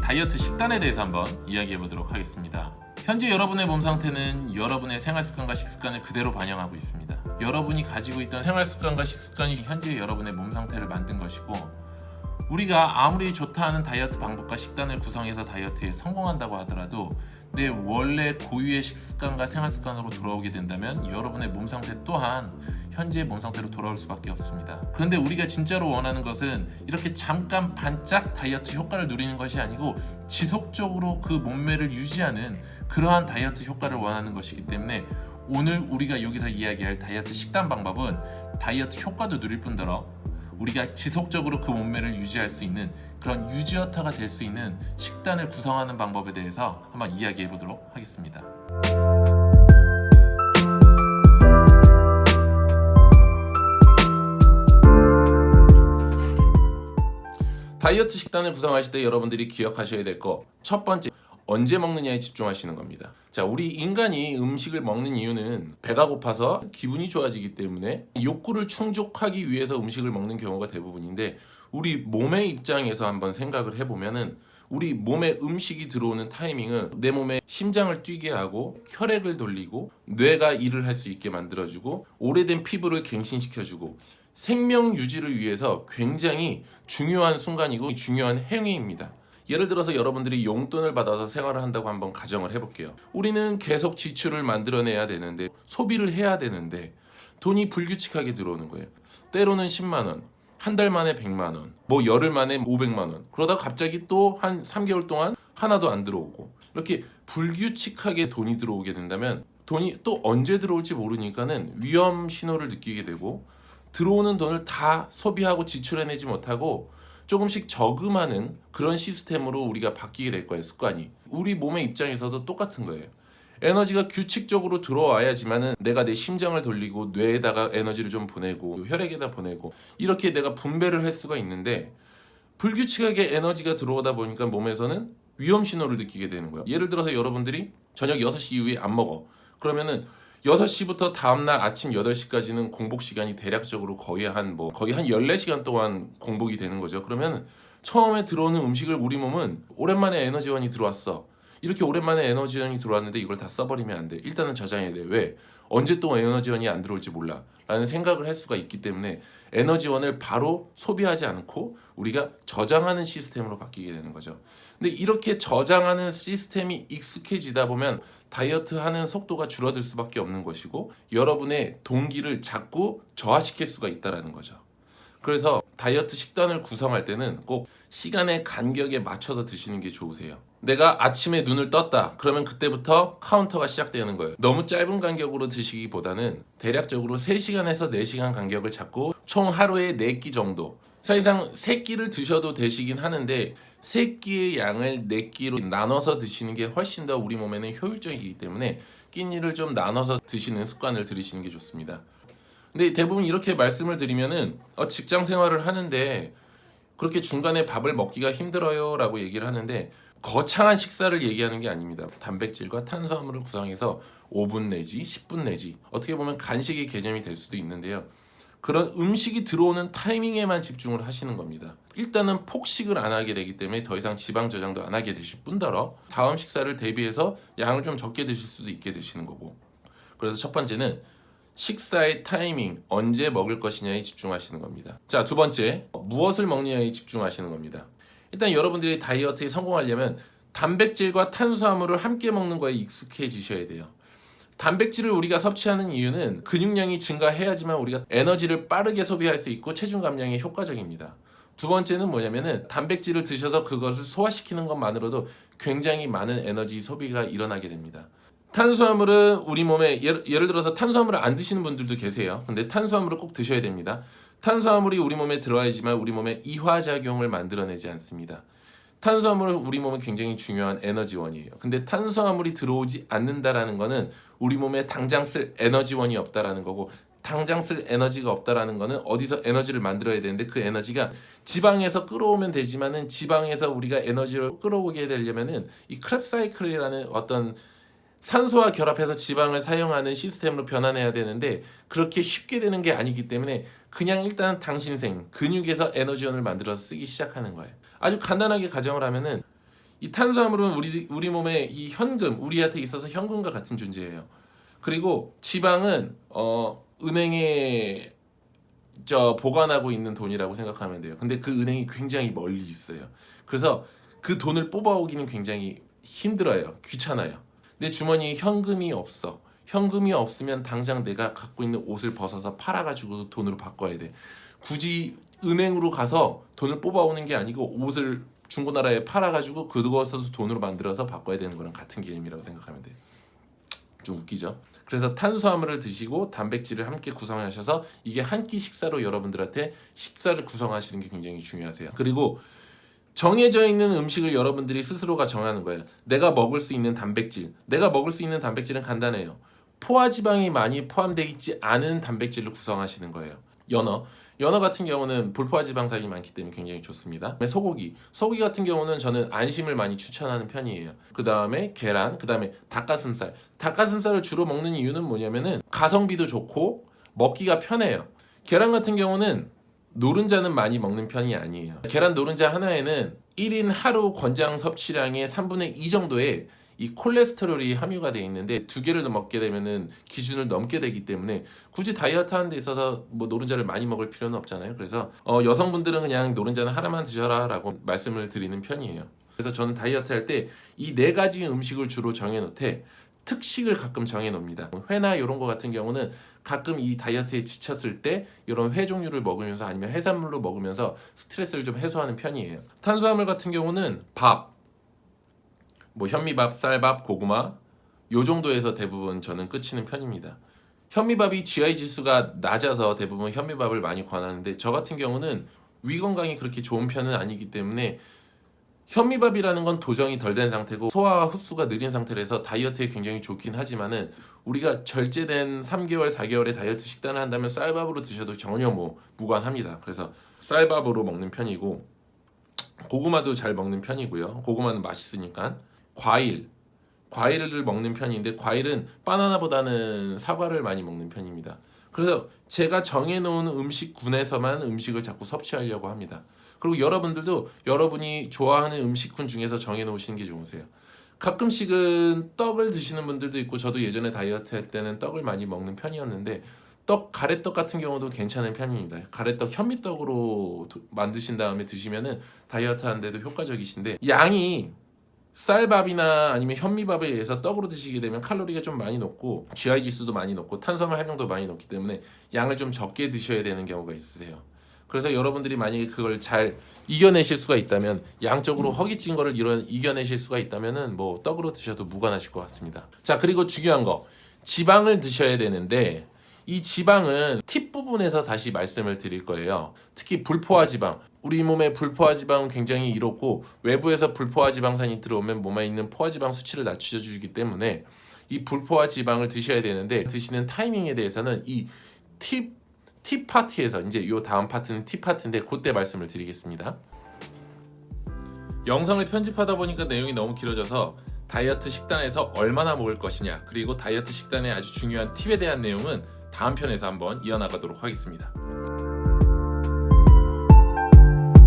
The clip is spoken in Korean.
다이어트 식단에 대해서 한번 이야기해 보도록 하겠습니다. 현재 여러분의 몸 상태는 여러분의 생활 습관과 식습관을 그대로 반영하고 있습니다. 여러분이 가지고 있던 생활 습관과 식습관이 현재 여러분의 몸 상태를 만든 것이고, 우리가 아무리 좋다 하는 다이어트 방법과 식단을 구성해서 다이어트에 성공한다고 하더라도 내 원래 고유의 식습관과 생활 습관으로 돌아오게 된다면 여러분의 몸 상태 또한 현재의 몸 상태로 돌아올 수밖에 없습니다. 그런데 우리가 진짜로 원하는 것은 이렇게 잠깐 반짝 다이어트 효과를 누리는 것이 아니고 지속적으로 그 몸매를 유지하는 그러한 다이어트 효과를 원하는 것이기 때문에 오늘 우리가 여기서 이야기할 다이어트 식단 방법은 다이어트 효과도 누릴 뿐더러 우리가 지속적으로 그 몸매를 유지할 수 있는 그런 유지어터가 될 수 있는 식단을 구성하는 방법에 대해서 한번 이야기해 보도록 하겠습니다. 다이어트 식단을 구성하실 때 여러분들이 기억하셔야 될 거, 첫 번째, 언제 먹느냐에 집중하시는 겁니다. 자, 우리 인간이 음식을 먹는 이유는 배가 고파서 기분이 좋아지기 때문에 욕구를 충족하기 위해서 음식을 먹는 경우가 대부분인데, 우리 몸의 입장에서 한번 생각을 해보면은 우리 몸에 음식이 들어오는 타이밍은 내 몸에 심장을 뛰게 하고 혈액을 돌리고 뇌가 일을 할 수 있게 만들어주고 오래된 피부를 갱신시켜주고 생명 유지를 위해서 굉장히 중요한 순간이고 중요한 행위입니다. 예를 들어서 여러분들이 용돈을 받아서 생활을 한다고 한번 가정을 해볼게요. 우리는 계속 지출을 만들어내야 되는데, 소비를 해야 되는데 돈이 불규칙하게 들어오는 거예요. 때로는 10만 원, 한 달 만에 100만 원, 뭐 열흘 만에 500만 원, 그러다 갑자기 또 한 3개월 동안 하나도 안 들어오고, 이렇게 불규칙하게 돈이 들어오게 된다면 돈이 또 언제 들어올지 모르니까는 위험 신호를 느끼게 되고, 들어오는 돈을 다 소비하고 지출해내지 못하고 조금씩 저금하는 그런 시스템으로 우리가 바뀌게 될 거예요. 습관이. 우리 몸의 입장에서도 똑같은 거예요. 에너지가 규칙적으로 들어와야지만은 내가 내 심장을 돌리고 뇌에다가 에너지를 좀 보내고 혈액에다 보내고 이렇게 내가 분배를 할 수가 있는데, 불규칙하게 에너지가 들어오다 보니까 몸에서는 위험 신호를 느끼게 되는 거예요. 예를 들어서 여러분들이 저녁 6시 이후에 안 먹어. 그러면은 6시부터 다음날 아침 8시까지는 공복 시간이 대략적으로 거의 한 14시간 동안 공복이 되는 거죠. 그러면 처음에 들어오는 음식을 우리 몸은 오랜만에 에너지원이 들어왔어. 이렇게 오랜만에 에너지원이 들어왔는데 이걸 다 써버리면 안 돼. 일단은 저장해야 돼. 왜? 언제 또 에너지원이 안 들어올지 몰라 라는 생각을 할 수가 있기 때문에 에너지원을 바로 소비하지 않고 우리가 저장하는 시스템으로 바뀌게 되는 거죠. 근데 이렇게 저장하는 시스템이 익숙해지다 보면 다이어트 하는 속도가 줄어들 수밖에 없는 것이고, 여러분의 동기를 자꾸 저하시킬 수가 있다는 거죠. 그래서 다이어트 식단을 구성할 때는 꼭 시간의 간격에 맞춰서 드시는 게 좋으세요. 내가 아침에 눈을 떴다. 그러면 그때부터 카운터가 시작되는 거예요. 너무 짧은 간격으로 드시기보다는 대략적으로 3시간에서 4시간 간격을 잡고 총 하루에 4끼 정도, 사실상 3끼를 드셔도 되시긴 하는데 3끼의 양을 4끼로 나눠서 드시는 게 훨씬 더 우리 몸에는 효율적이기 때문에 끼니를 좀 나눠서 드시는 습관을 들이시는 게 좋습니다. 근데 대부분 이렇게 말씀을 드리면은 직장 생활을 하는데 그렇게 중간에 밥을 먹기가 힘들어요 라고 얘기를 하는데, 거창한 식사를 얘기하는 게 아닙니다. 단백질과 탄수화물을 구성해서 5분 내지 10분 내지 어떻게 보면 간식의 개념이 될 수도 있는데요. 그런 음식이 들어오는 타이밍에만 집중을 하시는 겁니다. 일단은 폭식을 안 하게 되기 때문에 더 이상 지방 저장도 안 하게 되실 뿐더러 다음 식사를 대비해서 양을 좀 적게 드실 수도 있게 되시는 거고, 그래서 첫 번째는 식사의 타이밍, 언제 먹을 것이냐에 집중하시는 겁니다. 자, 두 번째, 무엇을 먹느냐에 집중하시는 겁니다. 일단 여러분들이 다이어트에 성공하려면 단백질과 탄수화물을 함께 먹는 거에 익숙해지셔야 돼요. 단백질을 우리가 섭취하는 이유는 근육량이 증가해야지만 우리가 에너지를 빠르게 소비할 수 있고 체중 감량에 효과적입니다. 두 번째는 뭐냐면은 단백질을 드셔서 그것을 소화시키는 것만으로도 굉장히 많은 에너지 소비가 일어나게 됩니다. 탄수화물은 우리 몸에 예를 들어서 탄수화물을 안 드시는 분들도 계세요. 근데 탄수화물을 꼭 드셔야 됩니다. 탄수화물이 우리 몸에 들어야지만 우리 몸에 이화작용을 만들어내지 않습니다. 탄수화물은 우리 몸에 굉장히 중요한 에너지원이에요. 근데 탄수화물이 들어오지 않는다라는 거는 우리 몸에 당장 쓸 에너지원이 없다라는 거고, 당장 쓸 에너지가 없다라는 거는 어디서 에너지를 만들어야 되는데 그 에너지가 지방에서 끌어오면 되지만은 지방에서 우리가 에너지를 끌어오게 되려면은 이 크랩 사이클이라는 어떤 산소와 결합해서 지방을 사용하는 시스템으로 변환해야 되는데 그렇게 쉽게 되는 게 아니기 때문에 그냥 일단 당신생 근육에서 에너지원을 만들어서 쓰기 시작하는 거예요. 아주 간단하게 가정을 하면은 이 탄수화물은 우리 몸에 이 현금, 우리한테 있어서 현금과 같은 존재예요. 그리고 지방은 은행에 보관하고 있는 돈이라고 생각하면 돼요. 근데 그 은행이 굉장히 멀리 있어요. 그래서 그 돈을 뽑아오기는 굉장히 힘들어요. 귀찮아요. 내 주머니에 현금이 없어. 현금이 없으면 당장 내가 갖고 있는 옷을 벗어서 팔아가지고 돈으로 바꿔야 돼. 굳이 은행으로 가서 돈을 뽑아오는 게 아니고 옷을 중고나라에 팔아가지고 그것을 돈으로 만들어서 바꿔야 되는 거랑 같은 개념이라고 생각하면 돼요. 좀 웃기죠? 그래서 탄수화물을 드시고 단백질을 함께 구성하셔서 이게 한 끼 식사로 여러분들한테 식사를 구성하시는 게 굉장히 중요하세요. 그리고 정해져 있는 음식을 여러분들이 스스로가 정하는 거예요. 내가 먹을 수 있는 단백질. 내가 먹을 수 있는 단백질은 간단해요. 포화지방이 많이 포함되어 있지 않은 단백질을 구성하시는 거예요. 연어 같은 경우는 불포화지방산이 많기 때문에 굉장히 좋습니다. 소고기 같은 경우는 저는 안심을 많이 추천하는 편이에요. 그 다음에 계란, 그 다음에 닭가슴살을 주로 먹는 이유는 뭐냐면은 가성비도 좋고 먹기가 편해요. 계란 같은 경우는 노른자는 많이 먹는 편이 아니에요. 계란 노른자 하나에는 1인 하루 권장 섭취량의 3분의 2 정도의 이 콜레스테롤이 함유가 되어 있는데 2개를 먹게 되면은 기준을 넘게 되기 때문에 굳이 다이어트 하는 데 있어서 뭐 노른자를 많이 먹을 필요는 없잖아요. 그래서 여성분들은 그냥 노른자는 하나만 드셔라 라고 말씀을 드리는 편이에요. 그래서 저는 다이어트 할 때 이 4가지 음식을 주로 정해놓되 특식을 가끔 정해놓습니다. 회나 이런 거 같은 경우는 가끔 이 다이어트에 지쳤을 때 이런 회 종류를 먹으면서 아니면 해산물로 먹으면서 스트레스를 좀 해소하는 편이에요. 탄수화물 같은 경우는 밥, 뭐 현미밥, 쌀밥, 고구마 요 정도에서 대부분 저는 끝이는 편입니다. 현미밥이 GI 지수가 낮아서 대부분 현미밥을 많이 권하는데 저 같은 경우는 위 건강이 그렇게 좋은 편은 아니기 때문에 현미밥이라는 건 도정이 덜 된 상태고 소화와 흡수가 느린 상태라서 다이어트에 굉장히 좋긴 하지만은 우리가 절제된 3개월, 4개월의 다이어트 식단을 한다면 쌀밥으로 드셔도 전혀 무관합니다. 그래서 쌀밥으로 먹는 편이고 고구마도 잘 먹는 편이고요. 고구마는 맛있으니까. 과일을 먹는 편인데 과일은 바나나보다는 사과를 많이 먹는 편입니다. 그래서 제가 정해놓은 음식군에서만 음식을 자꾸 섭취하려고 합니다. 그리고 여러분들도 여러분이 좋아하는 음식군 중에서 정해놓으시는 게 좋으세요. 가끔씩은 떡을 드시는 분들도 있고 저도 예전에 다이어트 할 때는 떡을 많이 먹는 편이었는데 가래떡 같은 경우도 괜찮은 편입니다. 가래떡 현미떡으로 만드신 다음에 드시면은 다이어트 하는데도 효과적이신데 양이 쌀밥이나 아니면 현미밥에 의해서 떡으로 드시게 되면 칼로리가 좀 많이 높고 GI 지수도 많이 높고 탄수화물 함량도 많이 높기 때문에 양을 좀 적게 드셔야 되는 경우가 있으세요. 그래서 여러분들이 만약에 그걸 잘 이겨내실 수가 있다면 양적으로 허기진 거를 이겨내실 수가 있다면은 뭐 떡으로 드셔도 무관하실 것 같습니다. 자, 그리고 중요한 거 지방을 드셔야 되는데 이 지방은 팁 부분에서 다시 말씀을 드릴 거예요. 특히 불포화 지방. 우리 몸의 불포화 지방은 굉장히 이롭고 외부에서 불포화 지방산이 들어오면 몸에 있는 포화 지방 수치를 낮춰주기 때문에 이 불포화 지방을 드셔야 되는데 드시는 타이밍에 대해서는 이 팁 파트에서 이제 요 다음 파트는 팁 파트인데 그때 말씀을 드리겠습니다. 영상을 편집하다 보니까 내용이 너무 길어져서 다이어트 식단에서 얼마나 먹을 것이냐 그리고 다이어트 식단의 아주 중요한 팁에 대한 내용은 다음 편에서 한번 이어나가도록 하겠습니다.